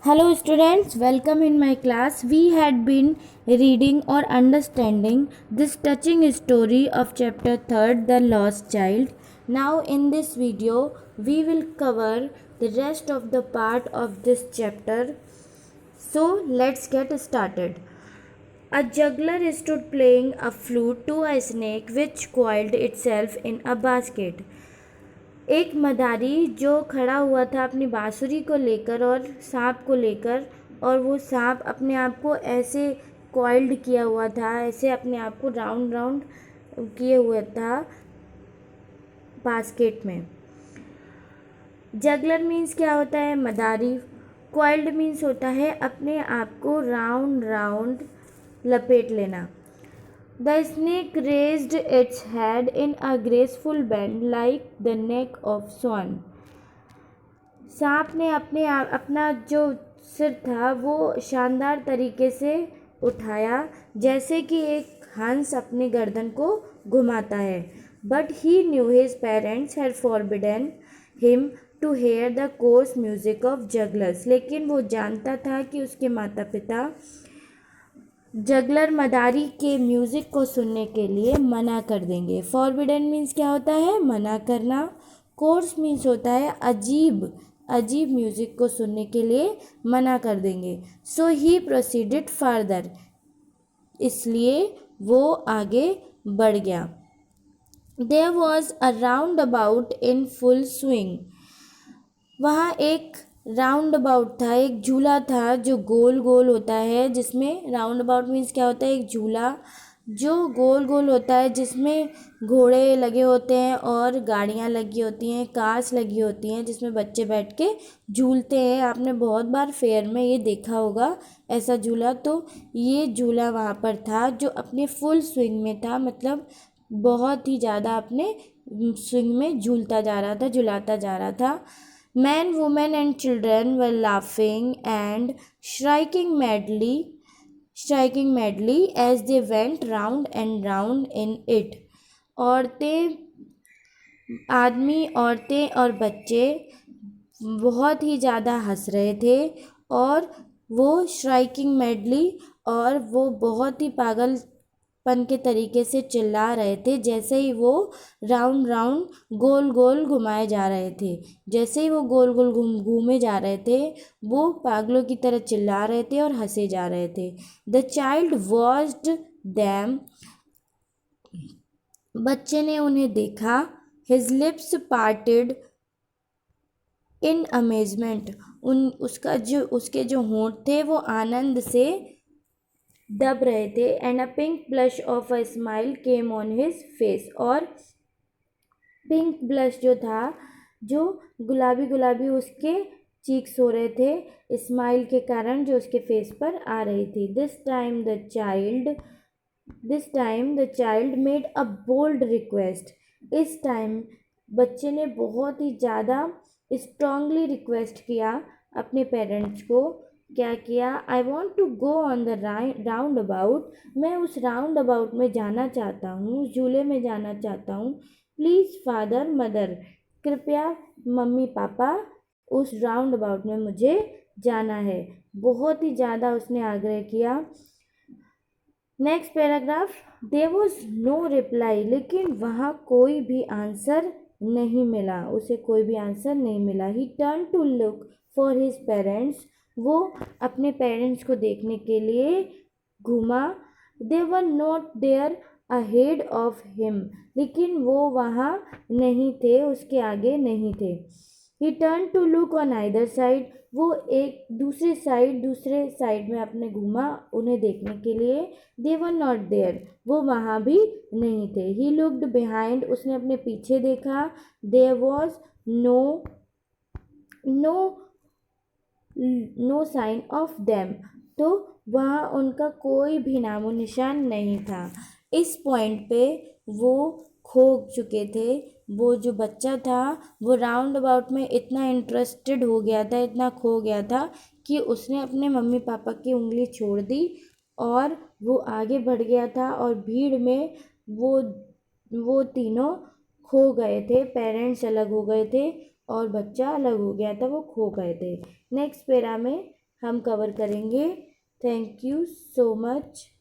Hello students, welcome in my class. We had been reading or understanding this touching story of chapter 3rd, The Lost Child. Now in this video, we will cover the rest of the part of this chapter. So let's get started. A juggler stood playing a flute to a snake which coiled itself in a basket. एक मदारी जो खड़ा हुआ था अपनी बांसुरी को लेकर और सांप को लेकर, और वो सांप अपने आप को ऐसे कॉइल्ड किया हुआ था, ऐसे अपने आप को राउंड राउंड किए हुआ था बास्केट में। जगलर मीन्स क्या होता है? मदारी। कॉइल्ड मीन्स होता है अपने आप को राउंड राउंड लपेट लेना। The snake raised its head in a graceful bend like the neck of swan. सांप ने अपना जो सिर था वो शानदार तरीके से उठाया, जैसे कि एक हंस अपने गर्दन को घुमाता है। But he knew his parents had forbidden him to hear the coarse music of jugglers. लेकिन वो जानता था कि उसके माता पिता जगलर मदारी के म्यूज़िक को सुनने के लिए मना कर देंगे। फॉरबिडन मीन्स क्या होता है? मना करना। कोर्स मीन्स होता है अजीब म्यूज़िक को सुनने के लिए मना कर देंगे। सो ही प्रोसीडेड फर्दर, इसलिए वो आगे बढ़ गया। There was a roundabout in full swing. वहाँ एक राउंड अबाउट था, एक झूला था जो गोल गोल होता है, जिसमें राउंड अबाउट मीन्स क्या होता है? एक झूला जो गोल गोल होता है, जिसमें घोड़े लगे होते हैं और गाड़ियाँ लगी होती हैं, कार्स लगी होती हैं, जिसमें बच्चे बैठ के झूलते हैं। आपने बहुत बार फेयर में ये देखा होगा ऐसा झूला। तो ये झूला वहाँ पर था जो अपने फुल स्विंग में था, मतलब बहुत ही ज़्यादा अपने स्विंग में झूलता जा रहा था, झुलाता जा रहा था। Men, women and children were laughing and striking madly as they went round and round in it. औरतें और बच्चे बहुत ही ज़्यादा हंस रहे थे, और वो स्ट्राइकिंग मैडली, और वो बहुत ही पागलपन के तरीके से चिल्ला रहे थे जैसे ही वो राउंड राउंड गोल गोल घुमाए जा रहे थे। जैसे ही वो गोल गोल घूमे जा रहे थे, वो पागलों की तरह चिल्ला रहे थे और हंसे जा रहे थे। The child watched them. बच्चे ने उन्हें देखा। His lips parted in amazement. उसके जो होंठ थे वो आनंद से दब रहे थे। And a pink blush of a smile came on his face. और पिंक ब्लश जो था, जो गुलाबी उसके चीक्स हो रहे थे स्माइल के कारण, जो उसके फेस पर आ रही थी। This time the child made a bold request. इस टाइम बच्चे ने बहुत ही ज़्यादा स्ट्रांगली रिक्वेस्ट किया अपने पेरेंट्स को। क्या किया? I want to go on the roundabout. मैं उस राउंड अबाउट में जाना चाहता हूँ, उस झूले में जाना चाहता हूँ। प्लीज़ फादर मदर, कृपया मम्मी पापा, उस राउंड अबाउट में मुझे जाना है। बहुत ही ज़्यादा उसने आग्रह किया। Next paragraph. There was no reply. लेकिन वहाँ कोई भी आंसर नहीं मिला, उसे कोई भी आंसर नहीं मिला। He turn to look for his parents. वो अपने पेरेंट्स को देखने के लिए घूमा। They were not there ahead of him. लेकिन वो वहाँ नहीं थे, उसके आगे नहीं थे। He turn to look on either side. वो एक दूसरे साइड में अपने घूमा उन्हें देखने के लिए। They were not there. वो वहाँ भी नहीं थे। He looked behind. उसने अपने पीछे देखा। There was no sign of them. तो वहाँ उनका कोई भी नामो निशान नहीं था। इस पॉइंट पे वो खो चुके थे। वो जो बच्चा था वो राउंड अबाउट में इतना इंटरेस्टेड हो गया था, इतना खो गया था कि उसने अपने मम्मी पापा की उंगली छोड़ दी और वो आगे बढ़ गया था। और भीड़ में वो तीनों खो गए थे। पेरेंट्स अलग हो गए थे और बच्चा अलग हो गया था, वो खो गए थे। नेक्स्ट पैरा में हम कवर करेंगे। Thank you so much.